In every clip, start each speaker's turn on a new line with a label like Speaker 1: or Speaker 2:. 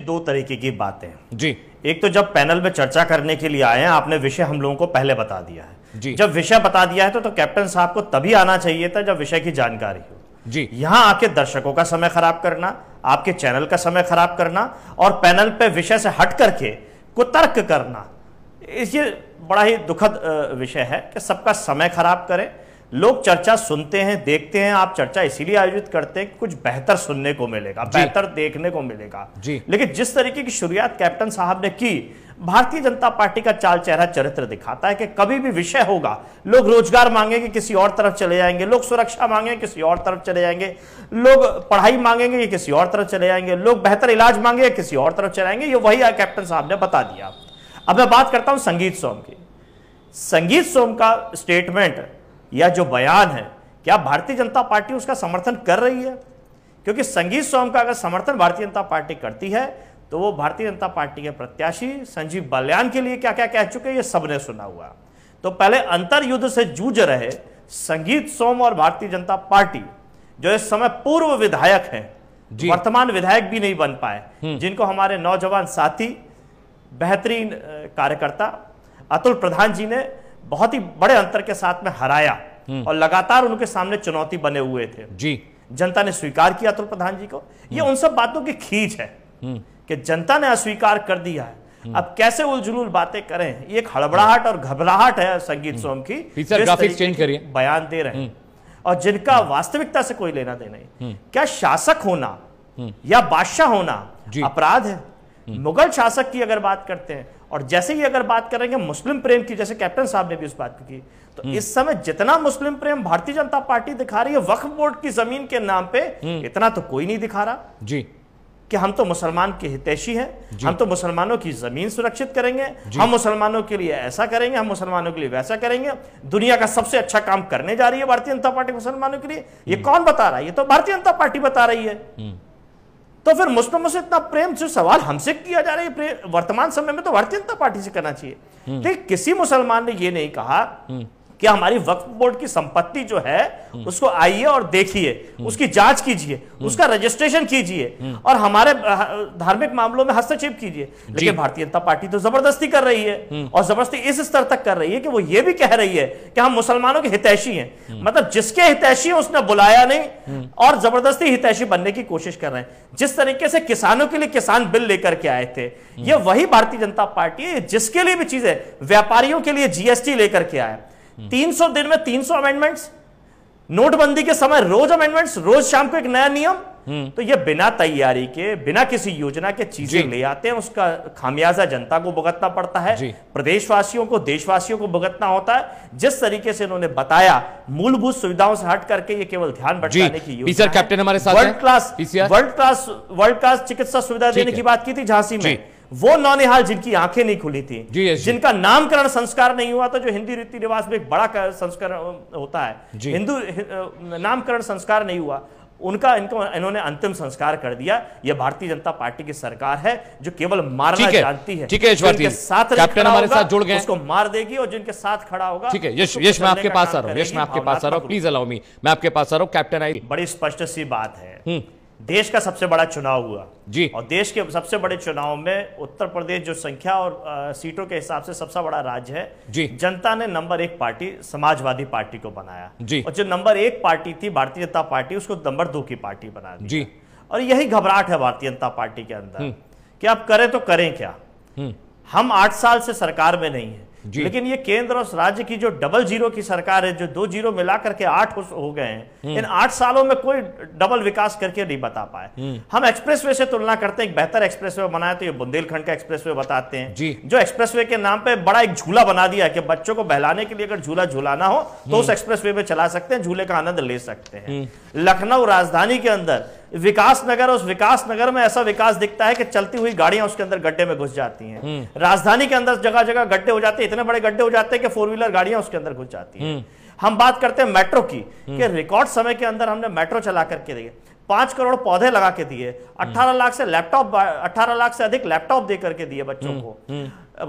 Speaker 1: दो तरीके की बातें
Speaker 2: जी।
Speaker 1: एक तो जब पैनल में चर्चा करने के लिए आए हैं, आपने विषय हम लोगों को पहले बता दिया है
Speaker 2: जी।
Speaker 1: जब विषय बता दिया है तो कैप्टन साहब को तभी आना चाहिए था जब विषय की जानकारी हो
Speaker 2: जी।
Speaker 1: यहां आके दर्शकों का समय खराब करना, आपके चैनल का समय खराब करना और पैनल पे विषय से हट करके कुतर्क करना, ये बड़ा ही दुखद विषय है कि सबका समय खराब करें। लोग चर्चा सुनते हैं, देखते हैं, आप चर्चा इसीलिए आयोजित करते हैं कि कुछ बेहतर सुनने को मिलेगा, बेहतर देखने को मिलेगा
Speaker 2: जी।
Speaker 1: लेकिन जिस तरीके की शुरुआत कैप्टन साहब ने की, भारतीय जनता पार्टी का चाल चेहरा चरित्र दिखाता है कि कभी भी विषय होगा, लोग रोजगार मांगेंगे किसी और तरफ चले जाएंगे, लोग सुरक्षा मांगेंगे किसी और तरफ चले जाएंगे, लोग पढ़ाई मांगेंगे ये किसी और तरफ चले जाएंगे, लोग बेहतर इलाज मांगेंगे किसी और तरफ चले जाएंगे। ये वही कैप्टन साहब ने बता दिया। अब मैं बात करता हूं संगीत सोम की। संगीत सोम का स्टेटमेंट या जो बयान है, क्या भारतीय जनता पार्टी उसका समर्थन कर रही है? क्योंकि संगीत सोम का अगर समर्थन भारतीय जनता पार्टी करती है तो वो भारतीय जनता पार्टी के प्रत्याशी संजीव बालियान के लिए क्या क्या कह चुके हैं ये सबने सुना हुआ। तो पहले अंतर युद्ध से जूझ रहे संगीत सोम और भारतीय जनता पार्टी, जो इस समय पूर्व विधायक हैं, वर्तमान विधायक भी नहीं बन पाए, जिनको हमारे नौजवान साथी बेहतरीन कार्यकर्ता अतुल प्रधान जी ने बहुत ही बड़े अंतर के साथ में हराया और लगातार उनके सामने चुनौती बने हुए थे जी। जनता ने स्वीकार किया अतुल प्रधान जी को। ये उन सब बातों की खींच है कि जनता ने अस्वीकार कर दिया है। अब कैसे उलझुल बातें करें, ये एक हड़बड़ाहट और घबराहट है संगीत सोम की,
Speaker 2: ग्राफिक्स चेंज करिए,
Speaker 1: बयान दे रहे हैं और जिनका वास्तविकता से कोई लेना देना नहीं। क्या शासक होना या बादशाह होना अपराध है? मुगल शासक की अगर बात करते हैं और जैसे ही अगर बात करेंगे मुस्लिम प्रेम की, जैसे कैप्टन साहब ने भी उस बात की, तो इस समय जितना मुस्लिम प्रेम भारतीय जनता पार्टी दिखा रही है वक्फ बोर्ड की जमीन के नाम पे, इतना तो कोई नहीं दिखा रहा जी कि हम तो मुसलमान के हितैषी हैं, हम तो मुसलमानों की जमीन सुरक्षित करेंगे, हम मुसलमानों के लिए ऐसा करेंगे, हम मुसलमानों के लिए वैसा करेंगे, दुनिया का सबसे अच्छा काम करने जा रही है भारतीय जनता पार्टी मुसलमानों के लिए। ये कौन बता रहा है? ये तो भारतीय जनता पार्टी बता रही है। तो फिर मुस्लिमों से इतना प्रेम, जो सवाल हमसे किया जा रहा है वर्तमान समय में, तो भारतीय जनता पार्टी से करना चाहिए। तो किसी मुसलमान ने यह नहीं कहा कि हमारी वक्फ बोर्ड की संपत्ति जो है उसको आइए और देखिए, उसकी जांच कीजिए, उसका रजिस्ट्रेशन कीजिए और हमारे धार्मिक मामलों में हस्तक्षेप कीजिए। लेकिन भारतीय जनता पार्टी तो जबरदस्ती कर रही है और जबरदस्ती इस स्तर तक कर रही है कि वो ये भी कह रही है कि हम मुसलमानों के हितैषी हैं। मतलब जिसके हितैषी है उसने बुलाया नहीं और जबरदस्ती हितैषी बनने की कोशिश कर रहे हैं। जिस तरीके से किसानों के लिए किसान बिल लेकर के आए थे, ये वही भारतीय जनता पार्टी है जिसके लिए भी चीजें, व्यापारियों के लिए जीएसटी लेकर के आया, 300 दिन में 300 अमेंडमेंट्स, नोटबंदी के समय रोज अमेंडमेंट्स, रोज शाम को एक नया नियम। तो ये बिना तैयारी के, बिना किसी योजना के चीजें ले आते हैं, उसका खामियाजा जनता को भुगतना पड़ता है, प्रदेशवासियों को, देशवासियों को भुगतना होता है। जिस तरीके से इन्होंने बताया, मूलभूत सुविधाओं से हट करके ये केवल ध्यान भटकाने की योजना है।
Speaker 2: कैप्टन हमारे साथ
Speaker 1: वर्ल्ड क्लास चिकित्सा सुविधा देने की बात की थी झांसी में, वो नौनिहाल जिनकी आंखें नहीं खुली थी, जिनका नामकरण संस्कार नहीं हुआ था, जो हिंदी रीति रिवाज में एक बड़ा संस्कार होता है, हिंदू नामकरण संस्कार नहीं हुआ, उनका इन्होंने अंतिम संस्कार कर दिया। यह भारतीय जनता पार्टी की सरकार है जो केवल मारना जानती है।
Speaker 2: ठीक है जिनके
Speaker 1: साथ
Speaker 2: कैप्टन हमारे साथ जुड़ गए,
Speaker 1: उसको मार देगी और जिनके साथ खड़ा होगा।
Speaker 2: ठीक है यश मैं आपके पास आ रहा हूं, यश मैं आपके पास आ रहा हूं, प्लीज अलाउ मी, मैं आपके पास आ रहा हूं। कैप्टन आई,
Speaker 1: बड़ी स्पष्ट सी बात है, देश का सबसे बड़ा चुनाव हुआ जी, और देश के सबसे बड़े चुनाव में उत्तर प्रदेश जो संख्या और सीटों के हिसाब से सबसे बड़ा राज्य है जी, जनता ने नंबर 1 पार्टी समाजवादी पार्टी को बनाया जी, और जो नंबर 1 पार्टी थी भारतीय जनता पार्टी, उसको नंबर 2 की पार्टी बना दी जी। और यही घबराहट है भारतीय जनता पार्टी के अंदर कि अब करें तो करें क्या। हम 8 साल से सरकार में नहीं है, लेकिन ये केंद्र और राज्य की जो डबल जीरो की सरकार है, जो 2 जीरो मिला करके 8 हो गए हैं, इन 8 सालों में कोई डबल विकास करके नहीं बता पाए। हम एक्सप्रेसवे से तुलना करते हैं, एक बेहतर एक्सप्रेसवे बनाया तो ये बुंदेलखंड का एक्सप्रेसवे बताते हैं, जो एक्सप्रेसवे के नाम पे बड़ा एक झूला बना दिया कि बच्चों को बहलाने के लिए अगर झूला झूलाना हो तो उस एक्सप्रेसवे पे चला सकते हैं, झूले का आनंद ले सकते हैं। लखनऊ राजधानी के अंदर विकास नगर, उस विकास नगर में ऐसा विकास दिखता है कि चलती हुई गाड़ियां उसके अंदर गड्ढे में घुस जाती हैं। राजधानी के अंदर जगह जगह गड्ढे हो जाते हैं, इतने बड़े गड्ढे हो जाते हैं कि 4 व्हीलर गाड़ियां उसके अंदर घुस जाती हैं। हम बात करते हैं मेट्रो की, कि रिकॉर्ड समय के अंदर हमने मेट्रो चला करके दिए, 5 करोड़ पौधे लगा के दिए, 18 लाख से अधिक लैपटॉप दे करके दिए बच्चों को,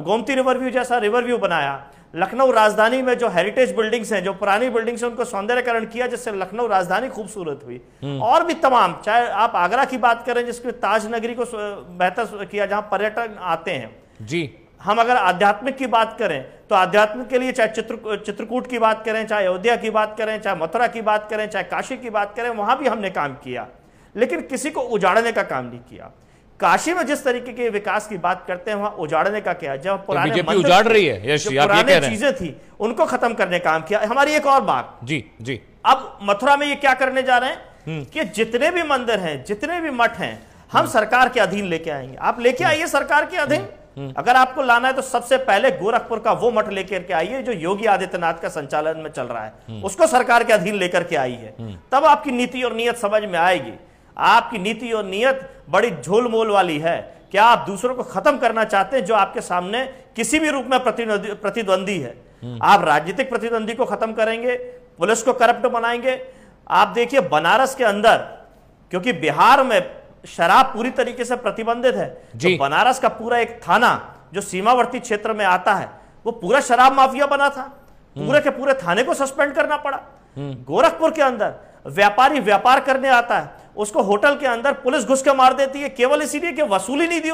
Speaker 1: गोमती रिवरव्यू जैसा रिवरव्यू बनाया, लखनऊ राजधानी में जो हेरिटेज बिल्डिंग्स हैं, जो पुरानी बिल्डिंग्स हैं, उनको सौंदर्यकरण किया, जिससे लखनऊ राजधानी खूबसूरत हुई। और भी तमाम, चाहे आप आगरा की बात करें जिसके ताज नगरी को बेहतर किया, जहां पर्यटन आते हैं जी। हम अगर आध्यात्मिक की बात करें तो आध्यात्मिक के लिए चाहे चित्रकूट की बात करें, चाहे अयोध्या की बात करें, चाहे मथुरा की बात करें, चाहे काशी की बात करें, वहां भी हमने काम किया, लेकिन किसी को उजाड़ने का काम नहीं किया। काशी में जिस तरीके के विकास की बात करते हैं, वहां उजाड़ने का क्या, जब पुराने
Speaker 2: उजाड़ रही है,
Speaker 1: जो पुरानी चीजें थी उनको खत्म करने का काम किया। हमारी एक और बात
Speaker 2: जी जी,
Speaker 1: अब मथुरा में ये क्या करने जा रहे हैं कि जितने भी मंदिर हैं, जितने भी मठ हैं, हम सरकार के अधीन लेके आएंगे। आप लेके आइए सरकार के अधीन। अगर आपको लाना है तो सबसे पहले गोरखपुर का वो मठ लेकर के आइए जो योगी आदित्यनाथ का संचालन में चल रहा है, उसको सरकार के अधीन लेकर के आई है, तब आपकी नीति और नियत समझ में आएगी। आपकी नीति और नियत बड़ी झोलमोल वाली है। क्या आप दूसरों को खत्म करना चाहते हैं जो आपके सामने किसी भी रूप में प्रतिद्वंदी है? आप राजनीतिक प्रतिद्वंदी को खत्म करेंगे, पुलिस को करप्ट बनाएंगे। आप देखिए बनारस के अंदर, क्योंकि बिहार में शराब पूरी तरीके से प्रतिबंधित है, तो बनारस का पूरा एक थाना जो सीमावर्ती क्षेत्र में आता है, वो पूरा शराब माफिया बना था। पूरे के पूरे थाने को सस्पेंड करना पड़ा। गोरखपुर के अंदर व्यापारी व्यापार करने आता है, उसको होटल के अंदर पुलिस घुस के मार देती है, केवल इसीलिए कि वसूली नहीं दी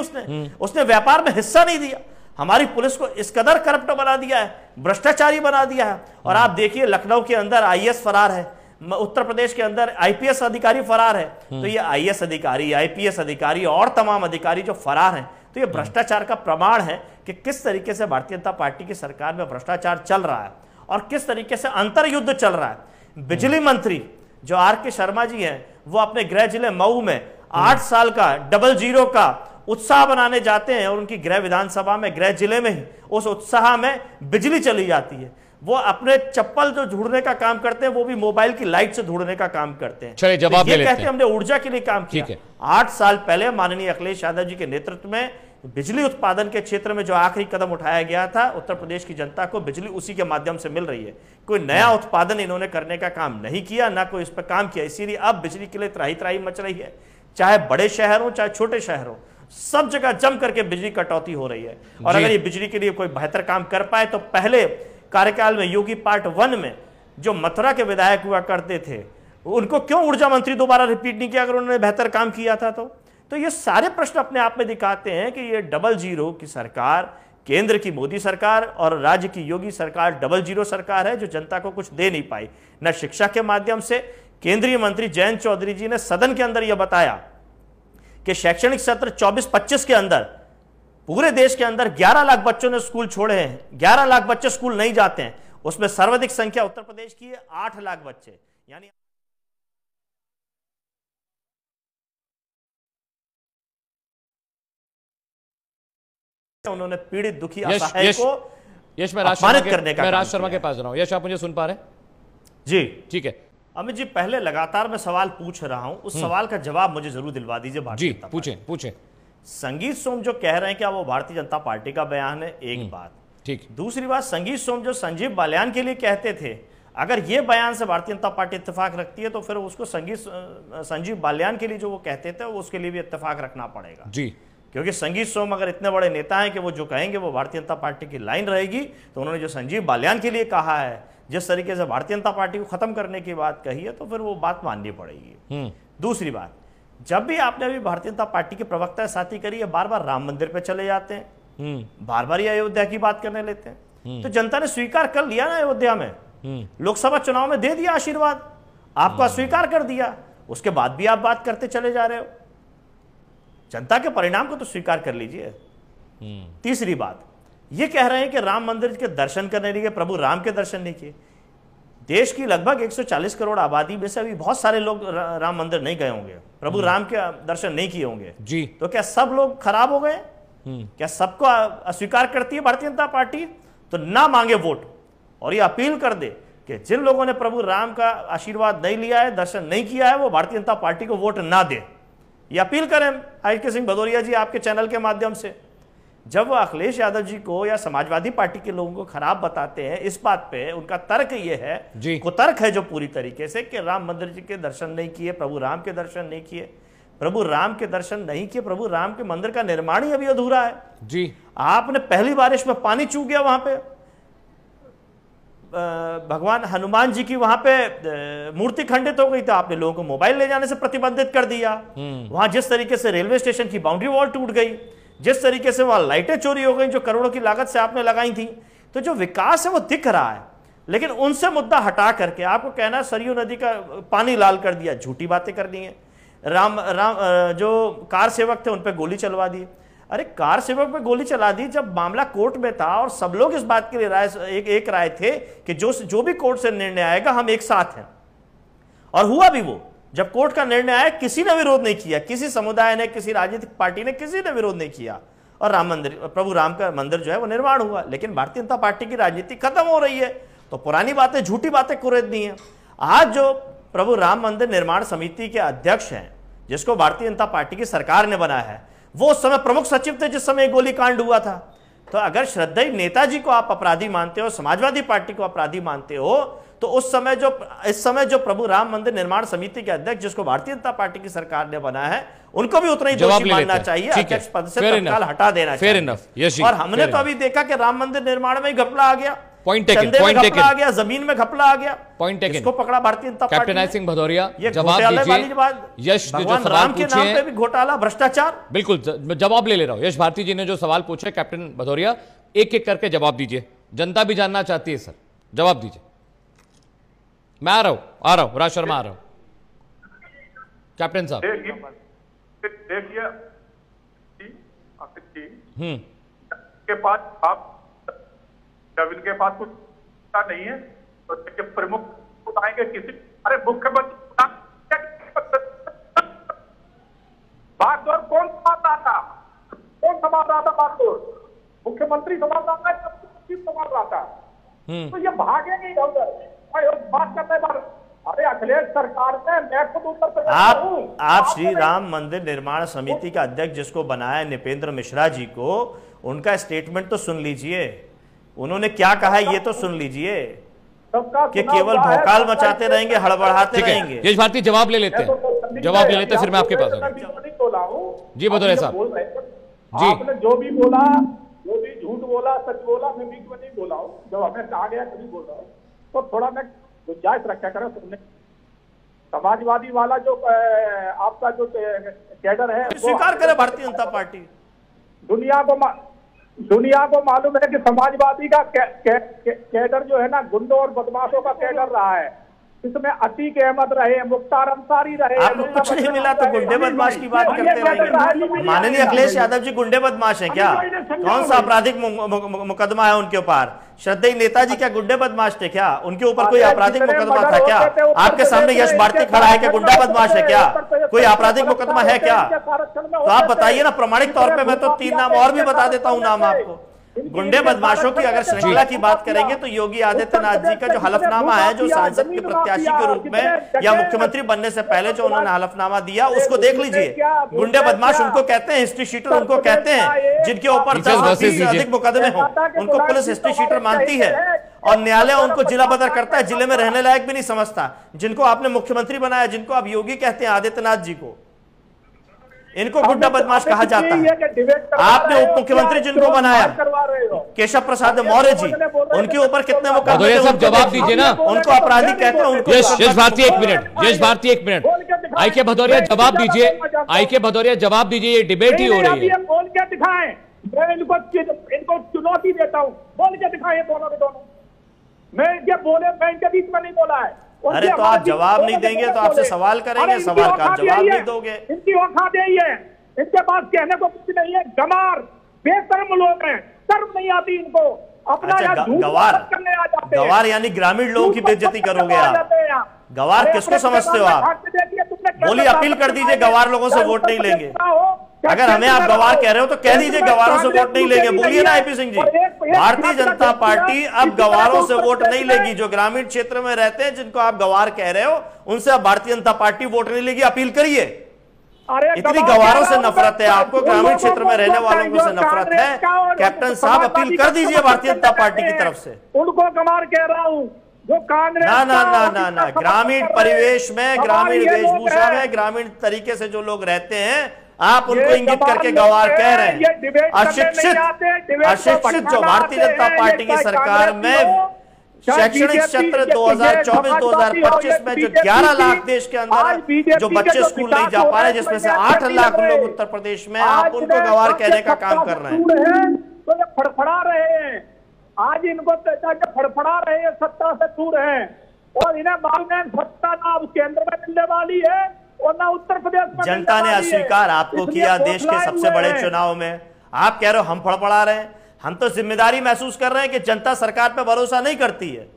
Speaker 1: उसने व्यापार में हिस्सा नहीं दिया। हमारी पुलिस को इस कदर करप्ट बना दिया है, भ्रष्टाचारी बना दिया है। और आप देखिए लखनऊ के अंदर आईएएस फरार है, उत्तर प्रदेश के अंदर आईपीएस अधिकारी फरार है। तो ये आईएएस अधिकारी, आईपीएस अधिकारी और तमाम अधिकारी जो फरार हैं, तो ये भ्रष्टाचार का प्रमाण है कि किस तरीके से भारतीय जनता पार्टी की सरकार में भ्रष्टाचार चल रहा है और किस तरीके से अंतर्युद्ध चल रहा है। बिजली मंत्री जो आर.के. शर्मा जी हैं, वो अपने गृह जिले मऊ में 8 साल का 00 का उत्साह बनाने जाते हैं और उनकी गृह विधानसभा में, गृह जिले में ही उस उत्साह में बिजली चली जाती है। वो अपने चप्पल जो ढूंढने का काम करते हैं, वो भी मोबाइल की लाइट से ढूंढने का काम करते हैं।
Speaker 2: चलिए जवाब
Speaker 1: ये कहते हैं हमने ऊर्जा के लिए काम किया। 8 साल पहले माननीय अखिलेश यादव जी के नेतृत्व में बिजली उत्पादन के क्षेत्र में जो आखिरी कदम उठाया गया था, उत्तर प्रदेश की जनता को बिजली उसी के माध्यम से मिल रही है। कोई नया उत्पादन इन्होंने करने का काम नहीं किया, ना कोई इस पर काम किया। इसीलिए अब बिजली के लिए त्राही त्राही मच रही है, चाहे बड़े शहर हो चाहे छोटे शहर हो, सब जगह जम करके बिजली कटौती हो रही है। और अगर ये बिजली के लिए कोई बेहतर काम कर पाए तो पहले कार्यकाल में योगी पार्ट 1 में जो मथुरा के विधायक हुआ करते थे, उनको क्यों ऊर्जा मंत्री दोबारा रिपीट नहीं किया अगर उन्होंने बेहतर काम किया था? तो ये सारे प्रश्न अपने आप में दिखाते हैं कि ये 00 की सरकार, केंद्र की मोदी सरकार और राज्य की योगी सरकार 00 सरकार है, जो जनता को कुछ दे नहीं पाई। न शिक्षा के माध्यम से केंद्रीय मंत्री जयंत चौधरी जी ने सदन के अंदर यह बताया कि शैक्षणिक सत्र 24-25 के अंदर पूरे देश के अंदर 11 लाख बच्चों ने स्कूल छोड़े हैं, 11 लाख बच्चे स्कूल नहीं जाते हैं। उसमें सर्वाधिक संख्या उत्तर प्रदेश की है, 8 लाख बच्चे। यानी उन्होंने पीड़ित दुखी असहाय को अपमानित करने का काम किया।
Speaker 2: मैं राज शर्मा के पास रहा हूं। यश, आप मुझे सुन पा रहे हैं?
Speaker 1: जी
Speaker 2: ठीक है
Speaker 1: अमित जी, पहले लगातार मैं सवाल पूछ रहा हूं, उस सवाल का जवाब मुझे जरूर दिलवा दीजिए।
Speaker 2: जी पूछें।
Speaker 1: संगीत सोम जो कह रहे हैं कि वो भारतीय जनता पार्टी का बयान है, एक बात।
Speaker 2: ठीक।
Speaker 1: दूसरी बात, संगीत सोम जो संजीव बालियान के लिए कहते थे, अगर ये बयान से भारतीय जनता पार्टी इत्तेफाक रखती है तो फिर उसको संजीव बालियान के लिए जो वो कहते थे उसके लिए भी इत्तेफाक रखना पड़ेगा।
Speaker 2: जी,
Speaker 1: क्योंकि संगीत सोम अगर इतने बड़े नेता हैं कि वो जो कहेंगे वो भारतीय जनता पार्टी की लाइन रहेगी, तो उन्होंने जो संजीव बालियान के लिए कहा है, जिस तरीके से भारतीय जनता पार्टी को खत्म करने की बात कही है, तो फिर वो बात माननी पड़ेगी। दूसरी बात, जब भी आपने अभी भारतीय जनता पार्टी के प्रवक्ता साथी करी है, बार बार राम मंदिर पे चले जाते हैं, बार बार ये अयोध्या की बात करने लेते हैं। तो जनता ने स्वीकार कर लिया ना अयोध्या में, लोकसभा चुनाव में दे दिया आशीर्वाद, आपको अस्वीकार कर दिया, उसके बाद भी आप बात करते चले जा रहे हो। जनता के परिणाम को तो स्वीकार कर लीजिए। तीसरी बात, ये कह रहे हैं कि राम मंदिर के दर्शन करने नहीं गए, प्रभु राम के दर्शन नहीं किए। देश की लगभग 140 करोड़ आबादी में से अभी बहुत सारे लोग राम मंदिर नहीं गए होंगे, प्रभु राम के दर्शन नहीं किए होंगे
Speaker 2: जी।
Speaker 1: तो क्या सब लोग खराब हो गए? क्या सबको अस्वीकार करती है भारतीय जनता पार्टी? तो ना मांगे वोट और ये अपील कर दे कि जिन लोगों ने प्रभु राम का आशीर्वाद नहीं लिया है, दर्शन नहीं किया है, वो भारतीय जनता पार्टी को वोट ना दे। ये अपील करें आर.के. सिंह भदौरिया जी आपके चैनल के माध्यम से। जब वो अखिलेश यादव जी को या समाजवादी पार्टी के लोगों को खराब बताते हैं, इस बात पे उनका तर्क ये है, कुतर्क है जो पूरी तरीके से, कि राम मंदिर जी के दर्शन नहीं किए, प्रभु राम के दर्शन नहीं किए। प्रभु राम के दर्शन नहीं किए, प्रभु राम के मंदिर का निर्माण ही अभी अधूरा है जी। आपने पहली बारिश में पानी चूक गया वहां पे, भगवान हनुमान जी की वहां पे मूर्ति खंडित हो गई, तो आपने लोगों को मोबाइल ले जाने से प्रतिबंधित कर दिया। वहां जिस तरीके से रेलवे स्टेशन की बाउंड्री वॉल टूट गई, जिस तरीके से वहां लाइटें चोरी हो गई जो करोड़ों की लागत से आपने लगाई थी, तो जो विकास है वो दिख रहा है। लेकिन उनसे मुद्दा हटा करके आपको कहना सरयू नदी का पानी लाल कर दिया, झूठी बातें कर दी हैं। राम जो कार सेवक थे उन पर गोली चलवा दी। अरे कार सेवक पे गोली चला दी जब मामला कोर्ट में था और सब लोग इस बात के लिए एक राय थे कि जो भी कोर्ट से निर्णय आएगा हम एक साथ हैं, और हुआ भी वो। जब कोर्ट का निर्णय आया किसी ने विरोध नहीं किया, किसी समुदाय ने, किसी राजनीतिक पार्टी ने, किसी ने विरोध नहीं किया, और राम मंदिर, प्रभु राम का मंदिर जो है वो निर्माण हुआ। लेकिन भारतीय जनता पार्टी की राजनीति खत्म हो रही है, तो पुरानी बातें, झूठी बातें कुरेदनी है। आज जो प्रभु राम मंदिर निर्माण समिति के अध्यक्ष हैं, जिसको भारतीय जनता पार्टी की सरकार ने बनाया है, वो उस समय प्रमुख सचिव थे जिस समय गोली कांड हुआ था। तो अगर श्रद्धेय नेताजी को आप अपराधी मानते हो, समाजवादी पार्टी को अपराधी मानते हो, तो इस समय जो प्रभु राम मंदिर निर्माण समिति के अध्यक्ष जिसको भारतीय जनता पार्टी की सरकार ने बनाया है, उनको भी उतना ही दोषी मानना चाहिए, अध्यक्ष पद से तत्काल हटा देना चाहिए। और हमने तो अभी देखा कि राम मंदिर निर्माण में ही घपला आ गया,
Speaker 2: पॉइंट टेकन,
Speaker 1: आ गया, जमीन में घपला आ गया, पॉइंट टेकन, इसको पकड़ा भारतीय जनता पार्टी।
Speaker 2: कैप्टन सिंह भदौरिया जवाब दीजिए। यश जो सवाल पूछे हैं,
Speaker 1: भी घोटाला, भ्रष्टाचार,
Speaker 2: बिल्कुल जवाब ले रहा हूं। यश भारती जी ने जो सवाल पूछे, कैप्टन भदौरिया एक एक करके जवाब दीजिए, जनता भी जानना चाहती है सर, जवाब दीजिए। मैं आ रहा हूं राज शर्मा, आ रहा हूं। कैप्टन साहब
Speaker 3: देखिए, के पास आप जब इनके पास कुछ नहीं है तो प्रमुख बताएंगे किसी, अरे मुख्यमंत्री बागडोर कौन संभाल रहा था बागडोर? मुख्यमंत्री संभाल रहा था, संभाल रहा था। तो ये भागेंगे उधर बात करते हैं। अरे अखिलेश सरकार ने, मैं खुद उत्तर प्रदेश
Speaker 1: आप श्री राम मंदिर निर्माण समिति का अध्यक्ष जिसको बनाया नृपेंद्र मिश्रा जी को, उनका स्टेटमेंट तो सुन लीजिए, उन्होंने क्या कहा है ये तो सुन लीजिए, कि केवल भौकाल मचाते रहेंगे, हड़बड़ाते रहेंगे।
Speaker 2: यश भारती जवाब ले लेते हैं, जवाब ले लेते हैं, फिर मैं आपके पास आऊंगा। जी भदौरिया साहब जी,
Speaker 3: आपने जो भी बोला, जो भी झूठ बोला, सच बोला, मैं बीच में नहीं बोला हूँ। जब हमें कहा गया कभी बोल रहा हूँ, तो थोड़ा मैं गुंजाइश रखा करो। तुमने समाजवादी वाला जो आपका जो कैडर है
Speaker 1: स्वीकार करे भारतीय जनता पार्टी।
Speaker 3: दुनिया को मालूम है कि समाजवादी का कैडर जो है ना, गुंडों और बदमाशों का कैडर रहा है। इसमें अतीक अहमद रहे, मुख्तार अंसारी रहे।
Speaker 1: आपको कुछ नहीं मिला तो गुंडे बदमाश की बात करते रहेंगे। माननीय अखिलेश यादव जी गुंडे बदमाश हैं क्या? कौन सा आपराधिक मुकदमा है उनके ऊपर? श्रद्धेय नेताजी क्या गुंडे बदमाश थे क्या? उनके ऊपर कोई आपराधिक मुकदमा था क्या? आपके सामने यश भारती खड़ा है क्या गुंडा बदमाश है क्या? कोई आपराधिक मुकदमा है क्या? तो आप बताइए ना प्रामाणिक तौर पे। मैं तो 3 नाम और भी बता देता हूँ नाम आपको। गुंडे बदमाशों की अगर श्रृंखला की बात करेंगे तो योगी आदित्यनाथ जी का जो हलफनामा है, जो सांसद के प्रत्याशी के रूप में या मुख्यमंत्री बनने से पहले जो उन्होंने हलफनामा दिया, उसको देख लीजिए। गुंडे बदमाश उनको कहते हैं, हिस्ट्री शीटर उनको कहते हैं, जिनके ऊपर 10 से अधिक मुकदमे हो, उनको पुलिस हिस्ट्री शीटर मानती है और न्यायालय उनको जिला बदर करता है, जिले में रहने लायक भी नहीं समझता। जिनको आपने मुख्यमंत्री बनाया, जिनको आप योगी कहते हैं आदित्यनाथ जी को, इनको गुंडा बदमाश कहा जाता है। आपने उप मुख्यमंत्री जिनको बनाया केशव प्रसाद मौर्य जी, उनके ऊपर कितने मुकदमे?
Speaker 2: सब जवाब दीजिए ना,
Speaker 1: उनको अपराधी कहते हैं। उनको
Speaker 2: यश भारती 1 मिनट, यश भारती 1 मिनट। आई के भदौरिया जवाब दीजिए, आई के भदौरिया जवाब दीजिए, ये डिबेट ही हो रही है।
Speaker 3: बोल के दिखाएं, मैं इनको चुनौती देता हूँ, बोल के दिखाएं दोनों के दोनों। मैं इनके बीच में नहीं बोला है।
Speaker 1: अरे तो आप जवाब नहीं देंगे तो आपसे सवाल करेंगे, सवाल का आप जवाब नहीं दोगे।
Speaker 3: इनकी औकात यही है, इनके पास कहने को कुछ नहीं है। गमार बेशर्म लोग हैं, शर्म नहीं आती इनको। अपना
Speaker 1: गवार यानी ग्रामीण लोगों की बेइज्जती करोगे आप? गवार किसको समझते हो आप? बोलिए, अपील कर दीजिए, गवार लोगों से वोट नहीं लेंगे। अगर हमें आप गवार कह रहे हो तो कह दीजिए गवारों से वोट नहीं लेंगे। बोलिए ना आईपी सिंह जी, भारतीय जनता पार्टी अब गवारों से वोट नहीं लेगी। जो ग्रामीण क्षेत्र में रहते हैं, जिनको आप गवार कह रहे हो, उनसे अब भारतीय जनता पार्टी वोट नहीं लेगी। अपील करिए। इतनी गवारों से नफरत है आपको, ग्रामीण क्षेत्र में रहने वालों को से नफरत है। कैप्टन साहब अपील कर दीजिए भारतीय जनता पार्टी की तरफ से।
Speaker 3: उनको गवार कह रहा हूं जो कांग्रेस
Speaker 1: ना ग्रामीण परिवेश में, ग्रामीण वेशभूषा में, ग्रामीण तरीके से जो लोग रहते हैं, आप उनको इंगित करके गवार कह रहे हैं। अशिक्षित जो भारतीय जनता पार्टी की सरकार में शैक्षणिक सत्र 2024-2025 में जो 11 लाख देश के अंदर जो बच्चे स्कूल नहीं जा पा रहे, जिसमें से 8 लाख लोग उत्तर प्रदेश में, आप उनको गवार कहने का काम कर रहे हैं।
Speaker 3: तो ये फड़फड़ा रहे हैं, आज इनको फड़फड़ा रहे हैं, सत्ता से दूर हैं और इन्हें मालूम है सत्ता ना अब केंद्र में मिलने वाली है और ना उत्तर प्रदेश में।
Speaker 1: जनता ने अस्वीकार आपको किया देश के सबसे बड़े चुनाव में। आप कह रहे हो हम फड़फड़ा रहे हैं, हम तो जिम्मेदारी महसूस कर रहे हैं कि जनता सरकार पर भरोसा नहीं करती है।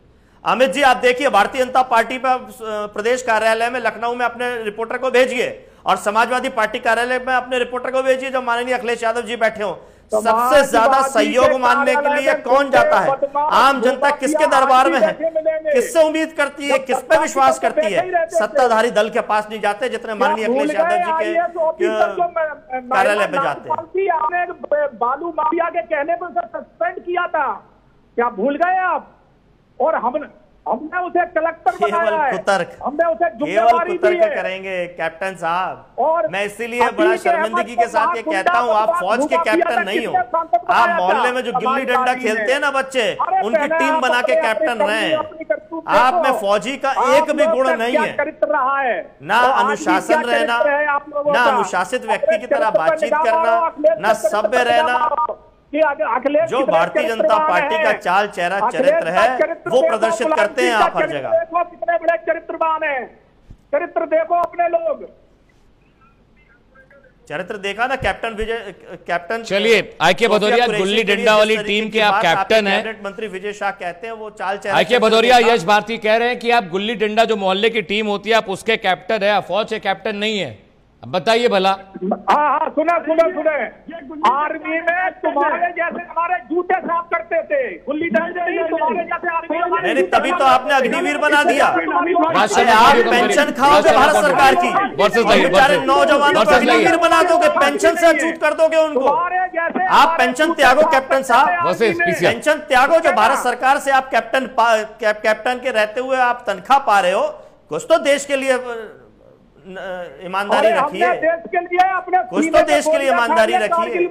Speaker 1: अमित जी आप देखिए, भारतीय जनता पार्टी पर प्रदेश कार्यालय में लखनऊ में अपने रिपोर्टर को भेजिए और समाजवादी पार्टी कार्यालय में अपने रिपोर्टर को भेजिए जब माननीय अखिलेश यादव जी बैठे हो। सबसे ज्यादा सहयोग मानने के लिए कौन जाता है? आम जनता किसके दरबार में है? किससे उम्मीद करती है? किस पे विश्वास करती है? सत्ताधारी दल के पास नहीं जाते जितने माननीय अखिलेश यादव जी के कार्यालय पे जाते हैं।
Speaker 3: बालू माफिया के कहने पर सस्पेंड किया था, क्या भूल गए आप? और हमने उसे कलेक्टर बनाया है, हमने उसे जिम्मेदारी दी है।
Speaker 1: करेंगे कैप्टन साहब, और मैं इसीलिए बड़ा शर्मिंदगी के साथ ये कहता हूँ, आप फौज के कैप्टन नहीं हो। आप मोहल्ले में जो गिल्ली डंडा खेलते हैं ना बच्चे, उनकी टीम बना के कैप्टन रहे। आप में फौजी का एक भी गुण नहीं है, ना अनुशासन रहना, ना अनुशासित व्यक्ति की तरह बातचीत करना, ना सभ्य रहना। जो भारतीय जनता पार्टी का चाल चेहरा चरित्र है वो प्रदर्शित करते हैं आप हर जगह।
Speaker 3: कितने बड़े चरित्रवान हैं, चरित्र देखो अपने लोग।
Speaker 1: चरित्र देखा ना कैप्टन विजय, कैप्टन।
Speaker 2: चलिए आईके भदौरिया, गुल्ली डंडा वाली टीम के आप कैप्टन हैं।
Speaker 1: कैबिनेट मंत्री विजय शाह कहते हैं वो चाल चेहरा।
Speaker 2: आईके भदौरिया, यश भारती कह रहे हैं कि आप गुल्ली डंडा जो मोहल्ले की टीम होती है आप उसके कैप्टन है, फौज के कैप्टन नहीं है। अब बताइए भला।
Speaker 3: हाँ सुने आर्मी में तुम्हारे जैसे हमारे जूते साफ करते थे, गुल्ली डंडे नहीं, तुम्हारे जैसे आर्मी
Speaker 1: नहीं, तभी तो आपने अग्निवीर बना दिया। आप पेंशन खाओगे भारत सरकार की, बेचारे नौजवानों को अग्निवीर बना दोगे, पेंशन से अछूत कर दोगे उनको। आप पेंशन त्यागो कैप्टन साहब, पेंशन त्यागो। जो भारत सरकार से आप कैप्टन के रहते हुए आप तनख्वाह पा रहे हो, कुछ तो देश के लिए ईमानदारी रखिए, कुछ तो देश के लिए ईमानदारी रखिए।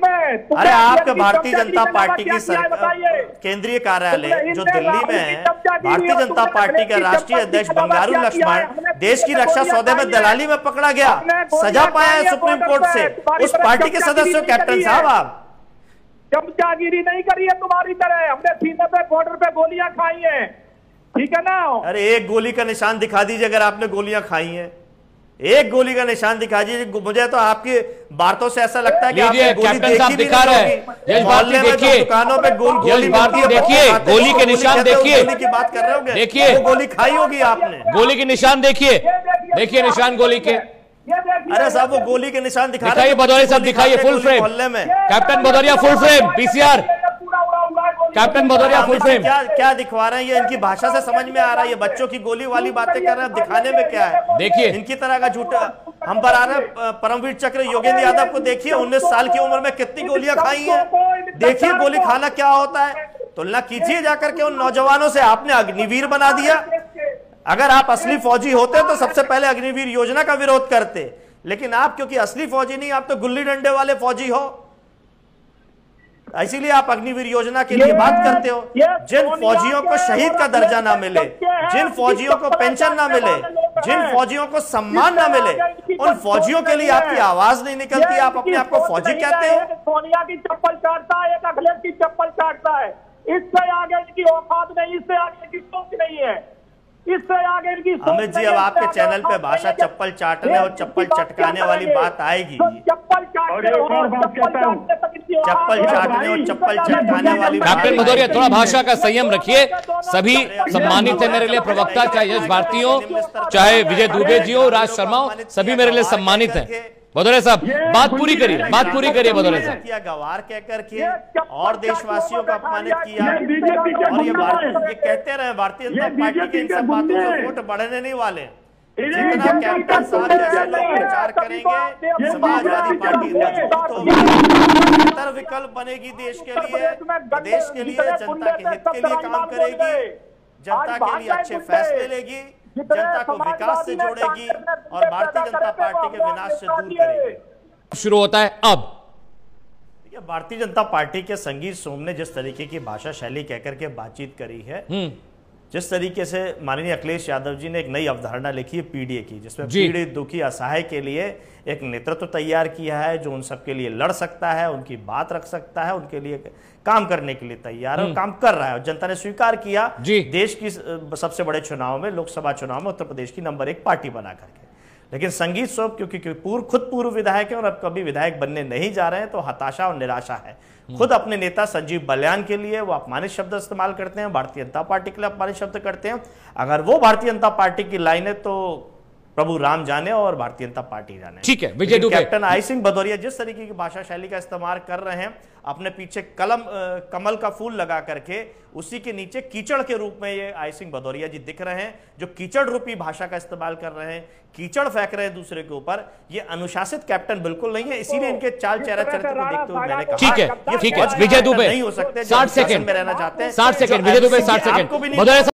Speaker 1: अरे आपके भारतीय जनता पार्टी की केंद्रीय कार्यालय जो दिल्ली में है, भारतीय जनता पार्टी के राष्ट्रीय अध्यक्ष बंगारू लक्ष्मण देश की रक्षा सौदे में दलाली में पकड़ा गया, सजा पाया है सुप्रीम कोर्ट से। उस पार्टी के सदस्य कैप्टन साहब आप
Speaker 3: चमचागिरी नहीं करी है तुम्हारी तरह। हमने सीने पे बॉर्डर पे गोलियां खाई है, ठीक है ना?
Speaker 1: अरे एक गोली का निशान दिखा दीजिए अगर आपने गोलियां खाई हैं, एक गोली का निशान दिखा दीजिए। मुझे तो आपकी बातों से ऐसा लगता है कि आपने गोली देखी भी नहीं होगी। मोहल्ले में जो दुकानों पे गोली मिलती है,
Speaker 2: देखिए गोली के निशान देखिए,
Speaker 1: गोली की बात कर रहे होगे,
Speaker 2: देखिए
Speaker 1: गोली खाई होगी आपने।
Speaker 2: गोली के निशान देखिए, देखिए निशान गोली के।
Speaker 1: अरे साहब वो गोली के निशान
Speaker 2: दिखाइए भदौरिया साहब, दिखाइए फुल फ्रेम मोहल्ले में। Captain Bhadauria full frame, PCR captain Bhadauria full frame.
Speaker 1: क्या दिखवा रहे हैं ये? इनकी भाषा से समझ में आ रहा है ये बच्चों की गोली वाली बातें कर रहे हैं, दिखाने में क्या है?
Speaker 2: देखिए
Speaker 1: इनकी तरह का झूठा हम पर आ रहे हैं। परमवीर चक्र योगेंद्र यादव को देखिए, 19 साल की उम्र में कितनी गोलियां खाई हैं। देखिए गोली खाना क्या होता है, तुलना कीजिए जाकर के उन नौजवानों से। आपने अग्निवीर बना दिया। अगर आप असली फौजी होते तो सबसे पहले अग्निवीर योजना का विरोध करते, लेकिन आप क्योंकि असली फौजी नहीं, आप तो गुल्ली डंडे वाले फौजी हो, इसीलिए आप अग्निवीर योजना के लिए बात करते हो। जिन फौजियों को शहीद का दर्जा ना मिले, जिन फौजियों को पेंशन ना मिले, जिन फौजियों को सम्मान ना मिले, उन फौजियों के लिए आपकी आवाज नहीं निकलती। आप अपने आप को फौजी कहते हैं।
Speaker 3: सोनिया की चप्पल चाटता है, एक अखिलेश की चप्पल चाटता है। इससे आगे इनकी औकात नहीं, इससे आगे इनकी सोच नहीं है, इससे आगे इनकी।
Speaker 1: अमित जी अब आपके चैनल पे भाषा चप्पल चाटने और चप्पल चटकाने वाली बात आएगी।
Speaker 3: चप्पल चाटने और
Speaker 1: चप्पल चटकाने वाली।
Speaker 2: कैप्टन भदौरिया थोड़ा भाषा का संयम रखिए। सभी सम्मानित है मेरे लिए, प्रवक्ता चाहे यश भारती हो, चाहे विजय दुबे जी हो, राज शर्मा हो, सभी मेरे लिए सम्मानित है। भदौरिया साहब बात पूरी करिए, बात पूरी करिए भदौरिया साहब।
Speaker 1: किया गवार कहकर के और देशवासियों को अपमानित किया, और ये कहते रहे भारतीय जनता पार्टी की इन सब बातों से वोट बढ़ने नहीं वाले। जितना कैप्टन साहब जैसे लोग प्रचार करेंगे, समाजवादी पार्टी मजबूत होगी, बेहतर विकल्प बनेगी देश के लिए, देश के लिए, जनता के हित के लिए काम करेगी, जनता के लिए अच्छे फैसले लेगी, जनता को विकास से जोड़ेगी और भारतीय जनता पार्टी के विनाश से दूर करेगी।
Speaker 2: शुरू होता है अब।
Speaker 1: भारतीय जनता पार्टी के संगीत सोम ने जिस तरीके की भाषा शैली कहकर के बातचीत करी है, जिस तरीके से माननीय अखिलेश यादव जी ने एक नई अवधारणा लिखी है पीडीए की, जिसमें
Speaker 2: जी।
Speaker 1: पीड़ित, दुखी, असहाय के लिए एक नेतृत्व तैयार किया है जो उन सबके लिए लड़ सकता है, उनकी बात रख सकता है, उनके लिए काम करने के लिए तैयार है और काम कर रहा है। और जनता ने स्वीकार किया देश की सबसे बड़े चुनाव में, लोकसभा चुनाव में उत्तर प्रदेश की नंबर 1 पार्टी बना करके। लेकिन संगीत सोप क्योंकि खुद पूर्व विधायक है और अब कभी विधायक बनने नहीं जा रहे हैं, तो हताशा और निराशा है। खुद अपने नेता संजीव बलियान के लिए वो अपमानित शब्द इस्तेमाल करते हैं, भारतीय जनता पार्टी के लिए अपमानित शब्द करते हैं। अगर वो भारतीय जनता पार्टी की लाइन है तो प्रभु राम जाने और भारतीय जनता पार्टी जाने।
Speaker 2: ठीक है विजय दुबे,
Speaker 1: कैप्टन आई सिंह भदौरिया जिस तरीके की भाषा शैली का इस्तेमाल कर रहे हैं, अपने पीछे कमल का फूल लगा करके उसी के नीचे कीचड़ के रूप में ये आई सिंह भदौरिया जी दिख रहे हैं, जो कीचड़ रूपी भाषा का इस्तेमाल कर रहे हैं, कीचड़ फेंक रहे हैं दूसरे के ऊपर। ये अनुशासित कैप्टन बिल्कुल नहीं है, इसीलिए इनके चाल चेहरा चरित्र को देखते हुए मैंने कहा
Speaker 2: ठीक है विजय दुबे
Speaker 1: नहीं हो सकते,
Speaker 2: 60 सेकंड
Speaker 1: में रहना चाहते हैं।
Speaker 2: 60 सेकंड विजय दुबे 60 सेकंड।